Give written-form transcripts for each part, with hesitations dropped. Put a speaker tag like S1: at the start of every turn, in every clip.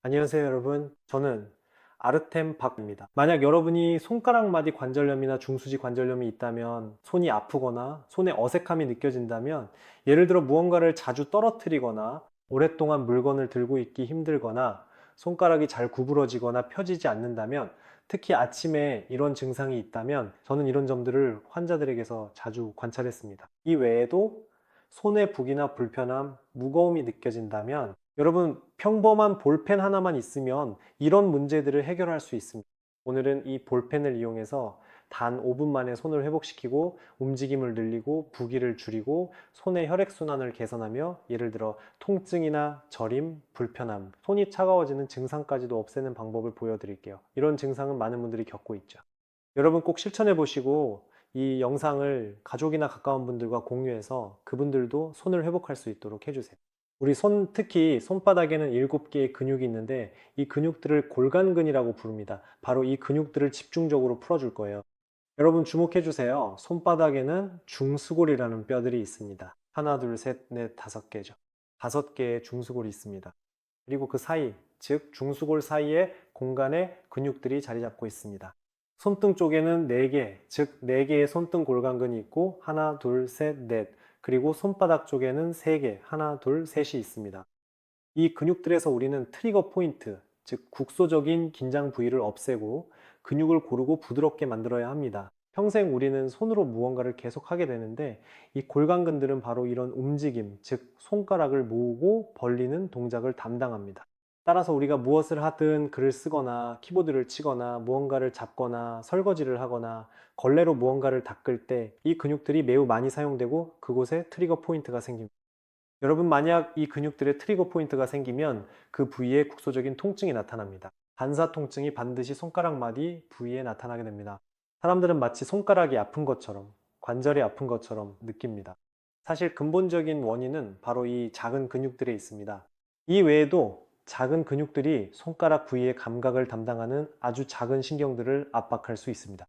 S1: 안녕하세요 여러분, 저는 아르템 박입니다. 만약 여러분이 손가락 마디 관절염이나 중수지 관절염이 있다면, 손이 아프거나 손에 어색함이 느껴진다면, 예를 들어 무언가를 자주 떨어뜨리거나 오랫동안 물건을 들고 있기 힘들거나 손가락이 잘 구부러지거나 펴지지 않는다면, 특히 아침에 이런 증상이 있다면 저는 이런 점들을 환자들에게서 자주 관찰했습니다. 이 외에도 손의 붓기나 불편함, 무거움이 느껴진다면, 여러분, 평범한 볼펜 하나만 있으면 이런 문제들을 해결할 수 있습니다. 오늘은 이 볼펜을 이용해서 단 5분 만에 손을 회복시키고 움직임을 늘리고 부기를 줄이고 손의 혈액순환을 개선하며, 예를 들어 통증이나 저림, 불편함, 손이 차가워지는 증상까지도 없애는 방법을 보여드릴게요. 이런 증상은 많은 분들이 겪고 있죠. 여러분 꼭 실천해 보시고 이 영상을 가족이나 가까운 분들과 공유해서 그분들도 손을 회복할 수 있도록 해주세요. 우리 손, 특히 손바닥에는 7개의 근육이 있는데 이 근육들을 골간근이라고 부릅니다. 바로 이 근육들을 집중적으로 풀어줄 거예요. 여러분 주목해 주세요. 손바닥에는 중수골이라는 뼈들이 있습니다. 하나, 둘, 셋, 넷, 5개죠. 5개의 중수골이 있습니다. 그리고 그 사이, 즉 중수골 사이에 공간에 근육들이 자리 잡고 있습니다. 손등 쪽에는 4개, 즉 4개의 손등 골간근이 있고 하나, 둘, 셋, 넷, 그리고 손바닥 쪽에는 3개, 하나, 둘, 셋이 있습니다. 이 근육들에서 우리는 트리거 포인트, 즉 국소적인 긴장 부위를 없애고 근육을 고르고 부드럽게 만들어야 합니다. 평생 우리는 손으로 무언가를 계속 하게 되는데 이 골간근들은 바로 이런 움직임, 즉 손가락을 모으고 벌리는 동작을 담당합니다. 따라서 우리가 무엇을 하든, 글을 쓰거나 키보드를 치거나 무언가를 잡거나 설거지를 하거나 걸레로 무언가를 닦을 때 이 근육들이 매우 많이 사용되고 그곳에 트리거 포인트가 생깁니다. 여러분, 만약 이 근육들의 트리거 포인트가 생기면 그 부위에 국소적인 통증이 나타납니다. 반사 통증이 반드시 손가락 마디 부위에 나타나게 됩니다. 사람들은 마치 손가락이 아픈 것처럼, 관절이 아픈 것처럼 느낍니다. 사실 근본적인 원인은 바로 이 작은 근육들에 있습니다. 이 외에도 작은 근육들이 손가락 부위의 감각을 담당하는 아주 작은 신경들을 압박할 수 있습니다.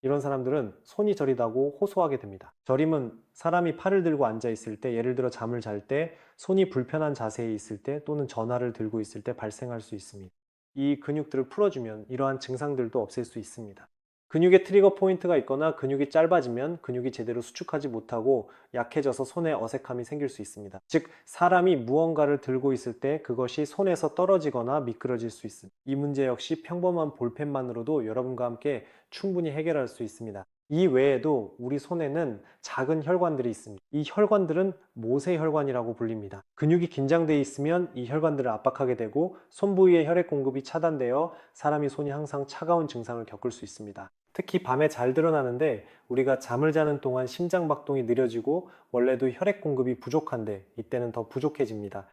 S1: 이런 사람들은 손이 저리다고 호소하게 됩니다. 저림은 사람이 팔을 들고 앉아 있을 때, 예를 들어 잠을 잘 때, 손이 불편한 자세에 있을 때, 또는 전화를 들고 있을 때 발생할 수 있습니다. 이 근육들을 풀어주면 이러한 증상들도 없앨 수 있습니다. 근육에 트리거 포인트가 있거나 근육이 짧아지면 근육이 제대로 수축하지 못하고 약해져서 손에 어색함이 생길 수 있습니다. 즉, 사람이 무언가를 들고 있을 때 그것이 손에서 떨어지거나 미끄러질 수 있습니다. 이 문제 역시 평범한 볼펜만으로도 여러분과 함께 충분히 해결할 수 있습니다. 이 외에도 우리 손에는 작은 혈관들이 있습니다. 이 혈관들은 모세혈관이라고 불립니다. 근육이 긴장되어 있으면 이 혈관들을 압박하게 되고 손 부위의 혈액 공급이 차단되어 사람이 손이 항상 차가운 증상을 겪을 수 있습니다. 특히 밤에 잘 드러나는데, 우리가 잠을 자는 동안 심장 박동이 느려지고 원래도 혈액 공급이 부족한데 이때는 더 부족해집니다.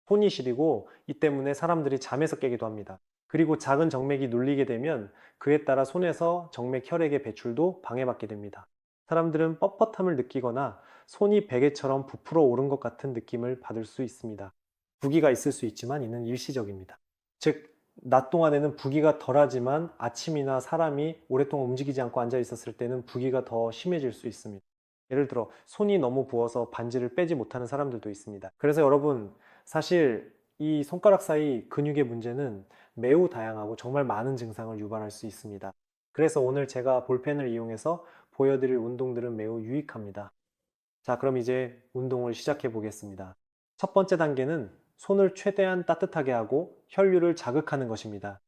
S1: 손이 시리고 이 때문에 사람들이 잠에서 깨기도 합니다. 그리고 작은 정맥이 눌리게 되면 그에 따라 손에서 정맥 혈액의 배출도 방해받게 됩니다. 사람들은 뻣뻣함을 느끼거나 손이 베개처럼 부풀어 오른 것 같은 느낌을 받을 수 있습니다. 부기가 있을 수 있지만 이는 일시적입니다. 즉, 낮 동안에는 부기가 덜하지만 아침이나 사람이 오랫동안 움직이지 않고 앉아 있었을 때는 부기가 더 심해질 수 있습니다. 예를 들어 손이 너무 부어서 반지를 빼지 못하는 사람들도 있습니다. 그래서 여러분, 사실 이 손가락 사이 근육의 문제는 매우 다양하고 정말 많은 증상을 유발할 수 있습니다. 그래서 오늘 제가 볼펜을 이용해서 보여드릴 운동들은 매우 유익합니다. 자, 그럼 이제 운동을 시작해 보겠습니다. 첫 번째 단계는 손을 최대한 따뜻하게 하고 혈류를 자극하는 것입니다.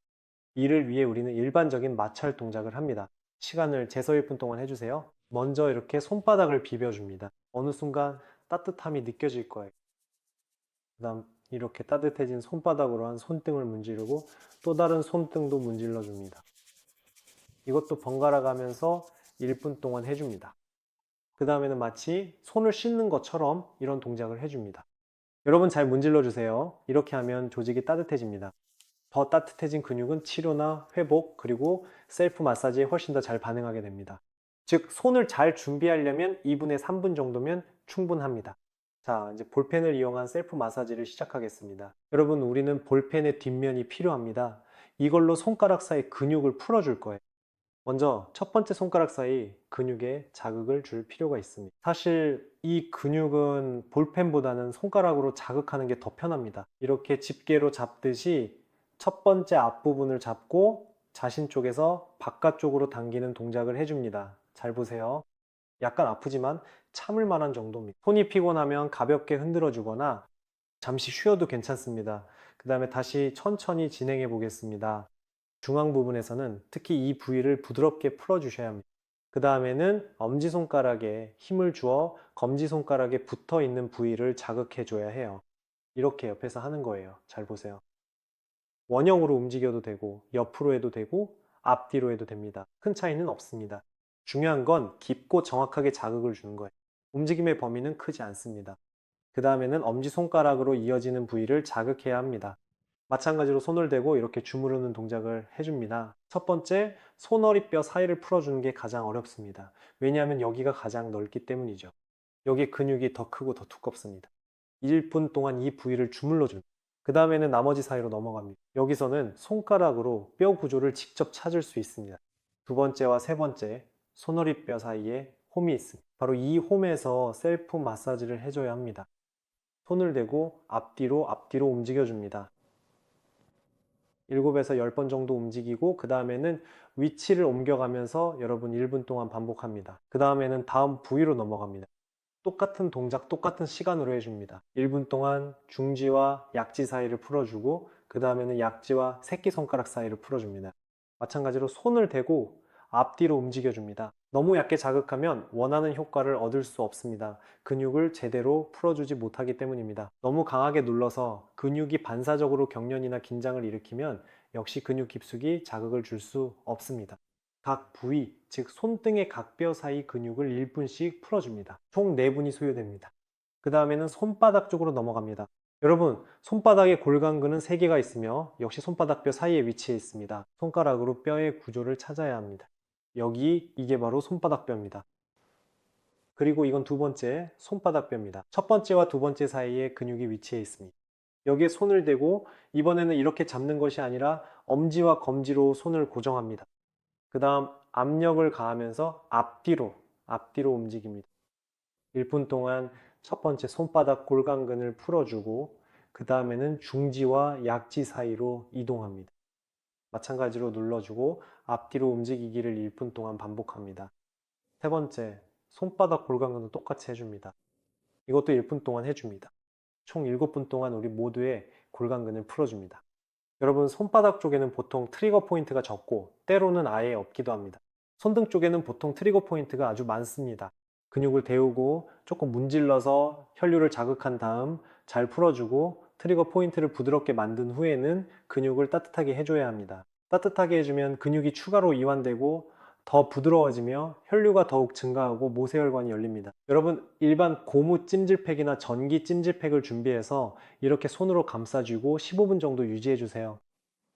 S1: 이를 위해 우리는 일반적인 마찰 동작을 합니다. 시간을 제서 1분 동안 해주세요. 먼저 이렇게 손바닥을 비벼줍니다. 어느 순간 따뜻함이 느껴질 거예요. 그 다음 이렇게 따뜻해진 손바닥으로 한 손등을 문지르고 또 다른 손등도 문질러 줍니다. 이것도 번갈아 가면서 1분 동안 해줍니다. 그 다음에는 마치 손을 씻는 것처럼 이런 동작을 해줍니다. 여러분 잘 문질러 주세요. 이렇게 하면 조직이 따뜻해집니다. 더 따뜻해진 근육은 치료나 회복, 그리고 셀프 마사지에 훨씬 더 잘 반응하게 됩니다. 즉, 손을 잘 준비하려면 2분에 3분 정도면 충분합니다. 자, 이제 볼펜을 이용한 셀프 마사지를 시작하겠습니다. 여러분, 우리는 볼펜의 뒷면이 필요합니다. 이걸로 손가락 사이 근육을 풀어줄 거예요. 먼저 첫 번째 손가락 사이 근육에 자극을 줄 필요가 있습니다. 사실 이 근육은 볼펜보다는 손가락으로 자극하는 게 더 편합니다. 이렇게 집게로 잡듯이 첫 번째 앞부분을 잡고 자신 쪽에서 바깥쪽으로 당기는 동작을 해줍니다. 잘 보세요. 약간 아프지만 참을 만한 정도입니다. 손이 피곤하면 가볍게 흔들어 주거나 잠시 쉬어도 괜찮습니다. 그 다음에 다시 천천히 진행해 보겠습니다. 중앙 부분에서는 특히 이 부위를 부드럽게 풀어 주셔야 합니다. 그 다음에는 엄지손가락에 힘을 주어 검지손가락에 붙어 있는 부위를 자극해 줘야 해요. 이렇게 옆에서 하는 거예요. 잘 보세요. 원형으로 움직여도 되고 옆으로 해도 되고 앞뒤로 해도 됩니다. 큰 차이는 없습니다. 중요한 건 깊고 정확하게 자극을 주는 거예요. 움직임의 범위는 크지 않습니다. 그 다음에는 엄지손가락으로 이어지는 부위를 자극해야 합니다. 마찬가지로 손을 대고 이렇게 주무르는 동작을 해줍니다. 첫 번째, 손허리뼈 사이를 풀어주는 게 가장 어렵습니다. 왜냐하면 여기가 가장 넓기 때문이죠. 여기 근육이 더 크고 더 두껍습니다. 1분 동안 이 부위를 주물러 줍니다. 그 다음에는 나머지 사이로 넘어갑니다. 여기서는 손가락으로 뼈 구조를 직접 찾을 수 있습니다. 두 번째와 세 번째, 손허리뼈 사이에 홈이 있습니다. 바로 이 홈에서 셀프 마사지를 해줘야 합니다. 손을 대고 앞뒤로 움직여줍니다. 7에서 10번 정도 움직이고 그 다음에는 위치를 옮겨가면서 여러분 1분 동안 반복합니다. 그 다음에는 다음 부위로 넘어갑니다. 똑같은 동작, 똑같은 시간으로 해줍니다. 1분 동안 중지와 약지 사이를 풀어주고 그 다음에는 약지와 새끼손가락 사이를 풀어줍니다. 마찬가지로 손을 대고 앞뒤로 움직여줍니다. 너무 얕게 자극하면 원하는 효과를 얻을 수 없습니다. 근육을 제대로 풀어주지 못하기 때문입니다. 너무 강하게 눌러서 근육이 반사적으로 경련이나 긴장을 일으키면 역시 근육 깊숙이 자극을 줄 수 없습니다. 각 부위, 즉 손등의 각 뼈 사이 근육을 1분씩 풀어줍니다. 총 4분이 소요됩니다. 그 다음에는 손바닥 쪽으로 넘어갑니다. 여러분, 손바닥에 골간근은 3개가 있으며 역시 손바닥 뼈 사이에 위치해 있습니다. 손가락으로 뼈의 구조를 찾아야 합니다. 이게 바로 손바닥 뼈입니다. 그리고 이건 두 번째 손바닥 뼈입니다. 첫 번째와 두 번째 사이에 근육이 위치해 있습니다. 여기에 손을 대고 이번에는 이렇게 잡는 것이 아니라 엄지와 검지로 손을 고정합니다. 그 다음 압력을 가하면서 앞뒤로 움직입니다. 1분 동안 첫 번째 손바닥 골간근을 풀어주고 그 다음에는 중지와 약지 사이로 이동합니다. 마찬가지로 눌러주고 앞뒤로 움직이기를 1분 동안 반복합니다. 세 번째, 손바닥 골간근도 똑같이 해줍니다. 이것도 1분 동안 해줍니다. 총 7분 동안 우리 모두의 골간근을 풀어줍니다. 여러분, 손바닥 쪽에는 보통 트리거 포인트가 적고 때로는 아예 없기도 합니다. 손등 쪽에는 보통 트리거 포인트가 아주 많습니다. 근육을 데우고 조금 문질러서 혈류를 자극한 다음 잘 풀어주고 트리거 포인트를 부드럽게 만든 후에는 근육을 따뜻하게 해줘야 합니다. 따뜻하게 해주면 근육이 추가로 이완되고 더 부드러워지며 혈류가 더욱 증가하고 모세혈관이 열립니다. 여러분, 일반 고무 찜질팩이나 전기 찜질팩을 준비해서 이렇게 손으로 감싸주고 15분 정도 유지해 주세요.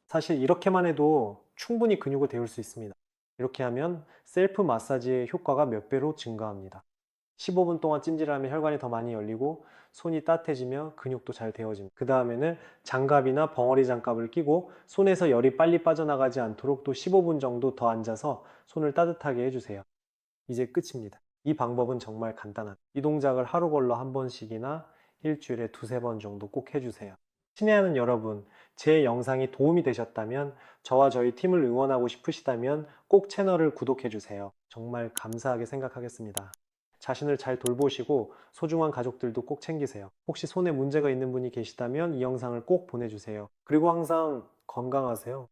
S1: 사실 이렇게만 해도 충분히 근육을 데울 수 있습니다. 이렇게 하면 셀프 마사지의 효과가 몇 배로 증가합니다. 15분 동안 찜질하면 혈관이 더 많이 열리고 손이 따뜻해지며 근육도 잘 데워집니다. 그 다음에는 장갑이나 벙어리 장갑을 끼고 손에서 열이 빨리 빠져나가지 않도록 또 15분 정도 더 앉아서 손을 따뜻하게 해주세요. 이제 끝입니다. 이 방법은 정말 간단합니다. 이 동작을 하루 걸러 한 번씩이나 일주일에 두세 번 정도 꼭 해주세요. 친애하는 여러분, 제 영상이 도움이 되셨다면 저와 저희 팀을 응원하고 싶으시다면 꼭 채널을 구독해주세요. 정말 감사하게 생각하겠습니다. 자신을 잘 돌보시고 소중한 가족들도 꼭 챙기세요. 혹시 손에 문제가 있는 분이 계시다면 이 영상을 꼭 보내주세요. 그리고 항상 건강하세요.